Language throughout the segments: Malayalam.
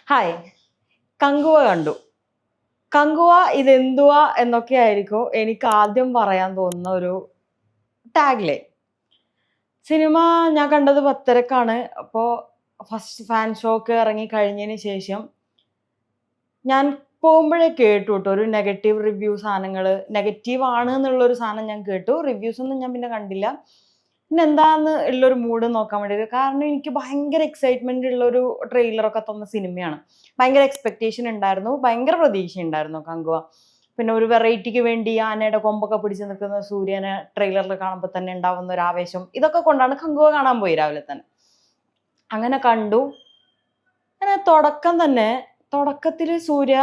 ഹായ്. കങ്കുവ കണ്ടു. കങ്കുവ ഇതെന്തുവാ എന്നൊക്കെയായിരിക്കും എനിക്ക് ആദ്യം പറയാൻ തോന്നുന്ന ഒരു ടാഗ് ലൈൻ. സിനിമ ഞാൻ കണ്ടത് 10:30ക്കാണ്. അപ്പോൾ ഫസ്റ്റ് ഫാൻ ഷോക്ക് ഇറങ്ങി കഴിഞ്ഞതിന് ശേഷം ഞാൻ പോകുമ്പോഴേ കേട്ടു ട്ടോ ഒരു നെഗറ്റീവ് റിവ്യൂ സാധനങ്ങള്. നെഗറ്റീവ് ആണ് എന്നുള്ളൊരു സാധനം ഞാൻ കേട്ടു. റിവ്യൂസ് ഒന്നും ഞാൻ പിന്നെ കണ്ടില്ല. പിന്നെ എന്താന്ന് ഉള്ളൊരു മൂഡ് നോക്കാൻ വേണ്ടിയിട്ട്. കാരണം എനിക്ക് ഭയങ്കര എക്സൈറ്റ്മെന്റ് ഉള്ളൊരു ട്രെയിലറൊക്കെ തന്ന സിനിമയാണ്. ഭയങ്കര എക്സ്പെക്ടേഷൻ ഉണ്ടായിരുന്നു. ഭയങ്കര പ്രതീക്ഷയുണ്ടായിരുന്നു കങ്കുവ. പിന്നെ ഒരു വെറൈറ്റിക്ക് വേണ്ടി ആനയുടെ കൊമ്പൊക്കെ പിടിച്ച് നിൽക്കുന്ന സൂര്യനെ ട്രെയിലറിൽ കാണുമ്പോൾ തന്നെ ഉണ്ടാവുന്ന ഒരു ആവേശം. ഇതൊക്കെ കൊണ്ടാണ് കങ്കുവ കാണാൻ പോയി രാവിലെ തന്നെ. അങ്ങനെ കണ്ടു. അങ്ങനെ തുടക്കത്തിൽ സൂര്യ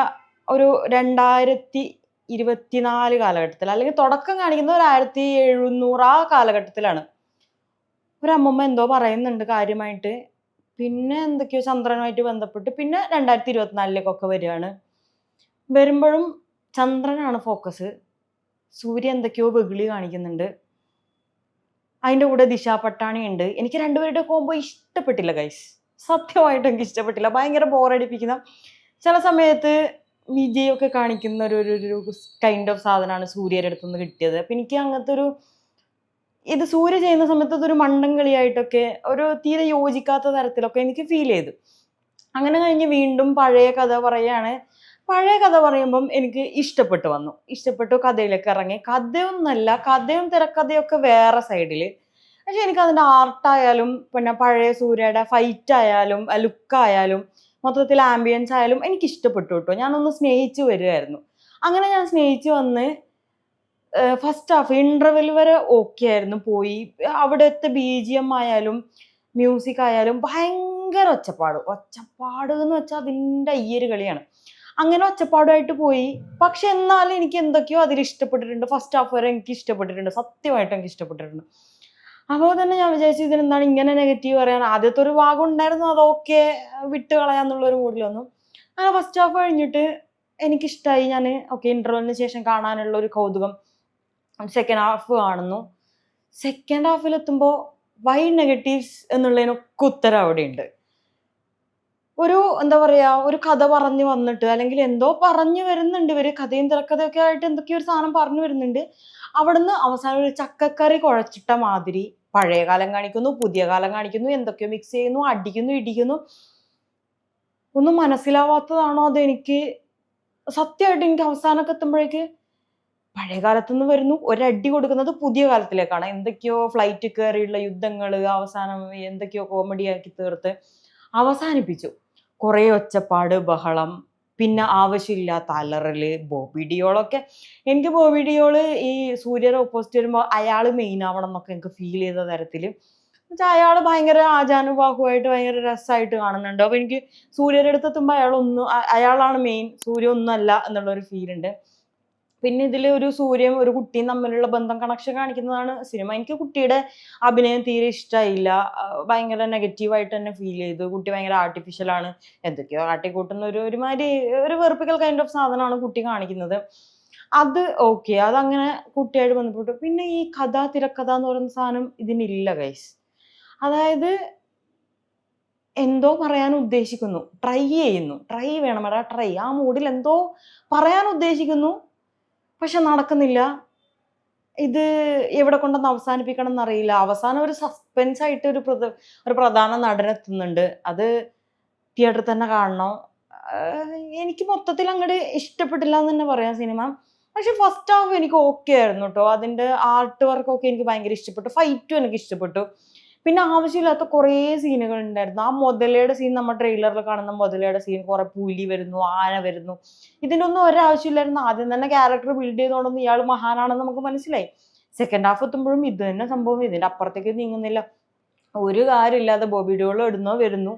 ഒരു 2024 കാലഘട്ടത്തിൽ, അല്ലെങ്കിൽ തുടക്കം കാണിക്കുന്നത് ഒരു 1700 ആ കാലഘട്ടത്തിലാണ്. ഒരമ്മൂമ്മ എന്തോ പറയുന്നുണ്ട് കാര്യമായിട്ട്. പിന്നെ എന്തൊക്കെയോ ചന്ദ്രനുമായിട്ട് ബന്ധപ്പെട്ട് പിന്നെ 2024ലേക്കൊക്കെ വരികയാണ്. വരുമ്പോഴും ചന്ദ്രനാണ് ഫോക്കസ്. സൂര്യ എന്തൊക്കെയോ വെകിളി കാണിക്കുന്നുണ്ട്. അതിൻ്റെ കൂടെ ദിശാ പട്ടാണി ഉണ്ട്. എനിക്ക് രണ്ടുപേരുടെ കോംബോ ഇഷ്ടപ്പെട്ടില്ല ഗൈസ്. സത്യമായിട്ടും എനിക്ക് ഇഷ്ടപ്പെട്ടില്ല. ഭയങ്കര ബോറടിപ്പിക്കുന്ന, ചില സമയത്ത് വിജയൊക്കെ കാണിക്കുന്ന ഒരു കൈൻഡ് ഓഫ് സാധനമാണ് സൂര്യയുടെ അടുത്തുനിന്ന് കിട്ടിയത്. അപ്പം എനിക്ക് അങ്ങനത്തെ ഒരു ഇത് സൂര്യ ചെയ്യുന്ന സമയത്ത് അതൊരു മണ്ടൻ കളിയായിട്ടൊക്കെ ഒരു തീരെ യോജിക്കാത്ത തരത്തിലൊക്കെ എനിക്ക് ഫീൽ ചെയ്തു. അങ്ങനെ കഴിഞ്ഞ് വീണ്ടും പഴയ കഥ പറയുകയാണ്. പഴയ കഥ പറയുമ്പം എനിക്ക് ഇഷ്ടപ്പെട്ടു വന്നു. ഇഷ്ടപ്പെട്ടു, കഥയിലേക്ക് ഇറങ്ങി. കഥയൊന്നല്ല, കഥയും തിരക്കഥയൊക്കെ വേറെ സൈഡിൽ. പക്ഷെ എനിക്കതിൻ്റെ ആർട്ടായാലും പിന്നെ പഴയ സൂര്യയുടെ ഫൈറ്റ് ആയാലും ലുക്കായാലും മൊത്തത്തിൽ ആംബിയൻസ് ആയാലും എനിക്ക് ഇഷ്ടപ്പെട്ടു കേട്ടോ. ഞാനൊന്ന് സ്നേഹിച്ചു വരികയായിരുന്നു. അങ്ങനെ ഞാൻ സ്നേഹിച്ചു വന്ന് ഫസ്റ്റ് ഹാഫ് ഇന്റർവെൽ വരെ ഓക്കെ ആയിരുന്നു പോയി. അവിടുത്തെ BGM ആയാലും മ്യൂസിക് ആയാലും ഭയങ്കര ഒച്ചപ്പാട് എന്ന് വെച്ചാൽ അതിൻ്റെ അയ്യര് കളിയാണ്. അങ്ങനെ ഒച്ചപ്പാടുമായിട്ട് പോയി. പക്ഷെ എന്നാലും എനിക്ക് എന്തൊക്കെയോ അതിൽ ഇഷ്ടപ്പെട്ടിട്ടുണ്ട്. ഫസ്റ്റ് ഹാഫ് വരെ എനിക്ക് ഇഷ്ടപ്പെട്ടിട്ടുണ്ട്. സത്യമായിട്ടും എനിക്ക് ഇഷ്ടപ്പെട്ടിട്ടുണ്ട്. അപ്പോൾ തന്നെ ഞാൻ വിചാരിച്ചു ഇതിനെന്താണ് ഇങ്ങനെ നെഗറ്റീവ് പറയാൻ. ആദ്യത്തെ ഒരു ഭാഗം ഉണ്ടായിരുന്നു, അതൊക്കെ വിട്ട് കളയാന്നുള്ളൊരു മൂഡിൽ വന്നു. അങ്ങനെ ഫസ്റ്റ് ഹാഫ് കഴിഞ്ഞിട്ട് എനിക്കിഷ്ടമായി. ഞാൻ ഓക്കെ, ഇന്റർവെല്ലിന് ശേഷം കാണാനുള്ള ഒരു കൗതുകം. സെക്കൻഡ് ഹാഫ് കാണുന്നു. സെക്കൻഡ് ഹാഫിലെത്തുമ്പോൾ വൈ നെഗറ്റീവ്സ് എന്നുള്ളതിനൊക്കെ ഉത്തരം അവിടെയുണ്ട്. എന്താ പറയാ, ഒരു കഥ പറഞ്ഞു വന്നിട്ട്, അല്ലെങ്കിൽ എന്തോ പറഞ്ഞു വരുന്നുണ്ട് ഇവര്, കഥയും തിരക്കഥയൊക്കെ ആയിട്ട് എന്തൊക്കെയോ ഒരു സാധനം പറഞ്ഞു വരുന്നുണ്ട്. അവിടുന്ന് അവസാനം ഒരു ചക്കക്കറി കുഴച്ചിട്ട മാതിരി പഴയ കാലം കാണിക്കുന്നു, പുതിയ കാലം കാണിക്കുന്നു, എന്തൊക്കെയോ മിക്സ് ചെയ്യുന്നു, അടിക്കുന്നു, ഇടിക്കുന്നു. ഒന്നും മനസ്സിലാവാത്തതാണോ അതെനിക്ക്. സത്യമായിട്ട് എനിക്ക് അവസാനമൊക്കെ എത്തുമ്പോഴേക്ക് പഴയ കാലത്തുനിന്ന് വരുന്നു, ഒരടി കൊടുക്കുന്നത് പുതിയ കാലത്തിലേക്കാണ്. എന്തൊക്കെയോ ഫ്ലൈറ്റ് കയറിയുള്ള യുദ്ധങ്ങൾ അവസാനം എന്തൊക്കെയോ കോമഡിയാക്കി തീർത്ത് അവസാനിപ്പിച്ചു. കുറേ ഒച്ചപ്പാട്, ബഹളം, പിന്നെ ആവശ്യമില്ലാത്ത അലറല്. ബോബി ഡിയോളൊക്കെ, എനിക്ക് ബോബി ഡിയോള് ഈ സൂര്യയുടെ ഓപ്പോസിറ്റ് വരുമ്പോൾ അയാൾ മെയിൻ ആവണം എന്നൊക്കെ എനിക്ക് ഫീൽ ചെയ്ത തരത്തിൽ. എന്നുവെച്ചാൽ അയാൾ ഭയങ്കര ആചാനുബാഹുവായിട്ട് ഭയങ്കര രസമായിട്ട് കാണുന്നുണ്ട്. അപ്പോൾ എനിക്ക് സൂര്യയുടെ അടുത്ത് എത്തുമ്പോൾ അയാളാണ് മെയിൻ, സൂര്യ ഒന്നുമല്ല എന്നുള്ളൊരു ഫീൽ ഉണ്ട്. പിന്നെ ഇതിൽ ഒരു സൂര്യയും ഒരു കുട്ടിയും തമ്മിലുള്ള ബന്ധം, കണക്ഷൻ കാണിക്കുന്നതാണ് സിനിമ. എനിക്ക് കുട്ടിയുടെ അഭിനയം തീരെ ഇഷ്ടമായില്ല. ഭയങ്കര നെഗറ്റീവായിട്ട് തന്നെ ഫീൽ ചെയ്തു. കുട്ടി ഭയങ്കര ആർട്ടിഫിഷ്യലാണ്, എന്തൊക്കെയോ കാട്ടിക്കൂട്ടുന്ന ഒരുമാതിരി ഒരു വെറുപ്പിക്കൽ കൈൻഡ് ഓഫ് സാധനമാണ് കുട്ടി കാണിക്കുന്നത്. അത് ഓക്കെ, അതങ്ങനെ കുട്ടിയായിട്ട് ബന്ധപ്പെട്ടു. പിന്നെ ഈ കഥ തിരക്കഥ എന്ന് പറയുന്ന സാധനം ഇതിനില്ല ഗൈസ്. അതായത് എന്തോ പറയാൻ ഉദ്ദേശിക്കുന്നു, ട്രൈ ചെയ്യുന്നു, ട്രൈ വേണമെടാ ട്രൈ, ആ മൂഡിൽ എന്തോ പറയാൻ ഉദ്ദേശിക്കുന്നു, പക്ഷെ നടക്കുന്നില്ല. ഇത് എവിടെ കൊണ്ടൊന്ന് അവസാനിപ്പിക്കണം എന്നറിയില്ല. അവസാനം ഒരു സസ്പെൻസ് ആയിട്ട് ഒരു പ്രധാന നടനെത്തുന്നുണ്ട്. അത് തിയേറ്ററിൽ തന്നെ കാണണം. എനിക്ക് മൊത്തത്തിൽ അങ്ങോട്ട് ഇഷ്ടപ്പെട്ടില്ല എന്ന് തന്നെ പറയാം സിനിമ. പക്ഷെ ഫസ്റ്റ് ഹാഫ് എനിക്ക് ഓക്കെ ആയിരുന്നു കേട്ടോ. അതിൻ്റെ ആർട്ട് വർക്കൊക്കെ എനിക്ക് ഭയങ്കര ഇഷ്ടപ്പെട്ടു. ഫൈറ്റും എനിക്ക് ഇഷ്ടപ്പെട്ടു. പിന്നെ ആവശ്യമില്ലാത്ത കുറേ സീനുകൾ ഉണ്ടായിരുന്നു. ആ മുതലയുടെ സീൻ, നമ്മൾ ട്രെയിലറിൽ കാണുന്ന മുതലയുടെ സീൻ, കുറെ പുലി വരുന്നു, ആന വരുന്നു, ഇതിനൊന്നും ഒരാവശ്യമില്ലായിരുന്നു. ആദ്യം തന്നെ ക്യാരക്ടർ ബിൽഡ് ചെയ്തുകൊണ്ടൊന്നും ഇയാൾ മഹാനാണെന്ന് നമുക്ക് മനസ്സിലായി. സെക്കൻഡ് ഹാഫ് എത്തുമ്പോഴും ഇത് തന്നെ സംഭവം, ഇതിൻ്റെ അപ്പുറത്തേക്ക് നീങ്ങുന്നില്ല. ഒരു കാര്യമില്ലാതെ ബോബി ഡിയോൾ ഇടുന്നോ വരുന്നു,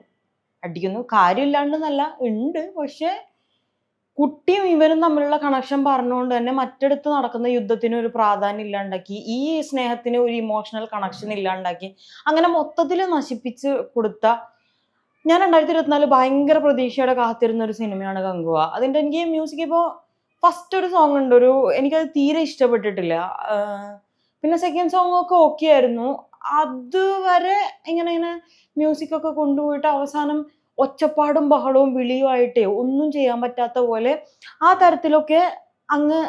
അടിക്കുന്നു. കാര്യമില്ലാണ്ടെന്നല്ല, ഉണ്ട്. പക്ഷെ കുട്ടിയും ഇവരും തമ്മിലുള്ള കണക്ഷൻ പറഞ്ഞുകൊണ്ട് തന്നെ മറ്റടുത്ത് നടക്കുന്ന യുദ്ധത്തിന് ഒരു പ്രാധാന്യം ഇല്ലാണ്ടാക്കി, ഈ സ്നേഹത്തിന് ഒരു ഇമോഷണൽ കണക്ഷൻ ഇല്ലാണ്ടാക്കി, അങ്ങനെ മൊത്തത്തിൽ നശിപ്പിച്ച് കൊടുത്ത. ഞാൻ 2024 ഭയങ്കര പ്രതീക്ഷയോടെ കാത്തിരുന്ന ഒരു സിനിമയാണ് കങ്കുവ. അതിൻ്റെ എനിക്ക് മ്യൂസിക് ഇപ്പോൾ ഫസ്റ്റ് ഒരു സോങ് ഉണ്ട്, എനിക്കത് തീരെ ഇഷ്ടപ്പെട്ടിട്ടില്ല. പിന്നെ സെക്കൻഡ് സോങ് ഒക്കെ ഓക്കെ ആയിരുന്നു. അതുവരെ ഇങ്ങനെ മ്യൂസിക് ഒക്കെ കൊണ്ടുപോയിട്ട് അവസാനം ഒച്ചപ്പാടും ബഹളവും വിളിയുമായിട്ടേ ഒന്നും ചെയ്യാൻ പറ്റാത്ത പോലെ ആ തരത്തിലൊക്കെ അങ്ങ്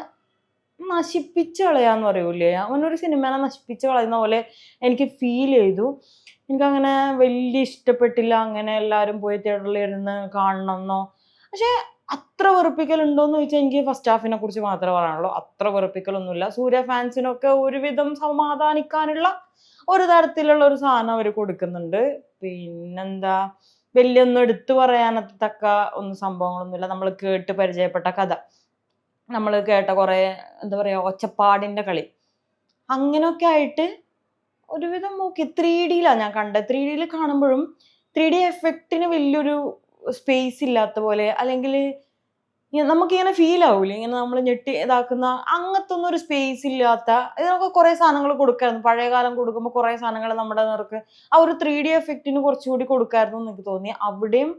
നശിപ്പിച്ച് കളയാന്ന് പറയൂലേ, അവനൊരു സിനിമേനെ നശിപ്പിച്ച് കളയുന്ന പോലെ എനിക്ക് ഫീൽ ചെയ്തു. എനിക്കങ്ങനെ വലിയ ഇഷ്ടപ്പെട്ടില്ല അങ്ങനെ എല്ലാവരും പോയി തിയേറ്ററിൽ ഇരുന്ന് കാണണമെന്നോ. പക്ഷേ അത്ര വെറുപ്പിക്കലുണ്ടോന്ന് ചോദിച്ചാൽ എനിക്ക് ഫസ്റ്റ് ഹാഫിനെ കുറിച്ച് മാത്രമേ പറയാനുള്ളൂ. അത്ര വെറുപ്പിക്കലൊന്നുമില്ല. സൂര്യ ഫാൻസിനൊക്കെ ഒരുവിധം സമാധാനിക്കാനുള്ള ഒരു തരത്തിലുള്ള ഒരു സാധനം അവർ കൊടുക്കുന്നുണ്ട്. പിന്നെന്താ, വലിയൊന്നും എടുത്തു പറയാനത്തക്ക ഒന്നും സംഭവങ്ങളൊന്നുമില്ല. നമ്മൾ കേട്ട് പരിചയപ്പെട്ട കഥ, നമ്മൾ കേട്ട കുറേ എന്താ പറയുക ഒച്ചപ്പാടിൻ്റെ കളി, അങ്ങനെയൊക്കെ ആയിട്ട് ഒരുവിധം ഓക്കെ. 3Dയിലാണ് ഞാൻ കണ്ടത്. 3Dയിൽ കാണുമ്പോഴും 3D എഫക്റ്റിന് വലിയൊരു സ്പേസ് ഇല്ലാത്ത പോലെ, അല്ലെങ്കിൽ നമുക്കിങ്ങനെ ഫീൽ ആവൂലേ, ഇങ്ങനെ നമ്മൾ ഞെട്ടി ഇതാക്കുന്ന അങ്ങനത്തെ ഒന്നും ഒരു സ്പേസ് ഇല്ലാത്ത, ഇതിനൊക്കെ കുറേ സാധനങ്ങൾ കൊടുക്കായിരുന്നു. പഴയകാലം കൊടുക്കുമ്പോൾ കുറേ സാധനങ്ങൾ നമ്മുടെ നേർക്ക് ആ ഒരു 3D എഫക്റ്റിന് കുറച്ചുകൂടി കൊടുക്കായിരുന്നു എന്ന് എനിക്ക് തോന്നി. അവിടെയും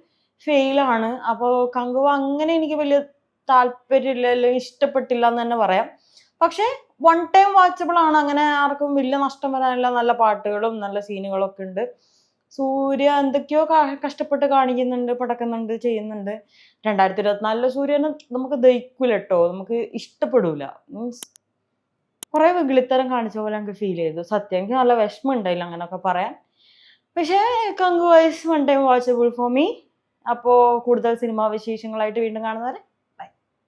ഫെയിലാണ്. അപ്പോൾ കങ്കുവ അങ്ങനെ എനിക്ക് വലിയ താല്പര്യമില്ല, അല്ലെങ്കിൽ ഇഷ്ടപ്പെട്ടില്ല എന്ന് തന്നെ പറയാം. പക്ഷേ വൺ ടൈം വാച്ചബിൾ ആണ്. അങ്ങനെ ആർക്കും വലിയ നഷ്ടം വരാനില്ല. നല്ല പാട്ടുകളും നല്ല സീനുകളും ഒക്കെ ഉണ്ട്. സൂര്യ എന്തൊക്കെയോ കഷ്ടപ്പെട്ട് കാണിക്കുന്നുണ്ട്, പടക്കുന്നുണ്ട്, ചെയ്യുന്നുണ്ട്. 2024 സൂര്യനെ നമുക്ക് ദഹിക്കൂല കേട്ടോ, നമുക്ക് ഇഷ്ടപ്പെടൂല. മീൻസ് കുറേ വിഗിളിത്തരം കാണിച്ച പോലെ എനിക്ക് ഫീൽ ചെയ്തു. സത്യം എനിക്ക് നല്ല വിഷമം ഉണ്ടായില്ല അങ്ങനെയൊക്കെ പറയാൻ. പക്ഷേ കങ്കു വൈസ് one time watchable for me. അപ്പോൾ കൂടുതൽ സിനിമാ വിശേഷങ്ങളായിട്ട് വീണ്ടും കാണുന്നവരെ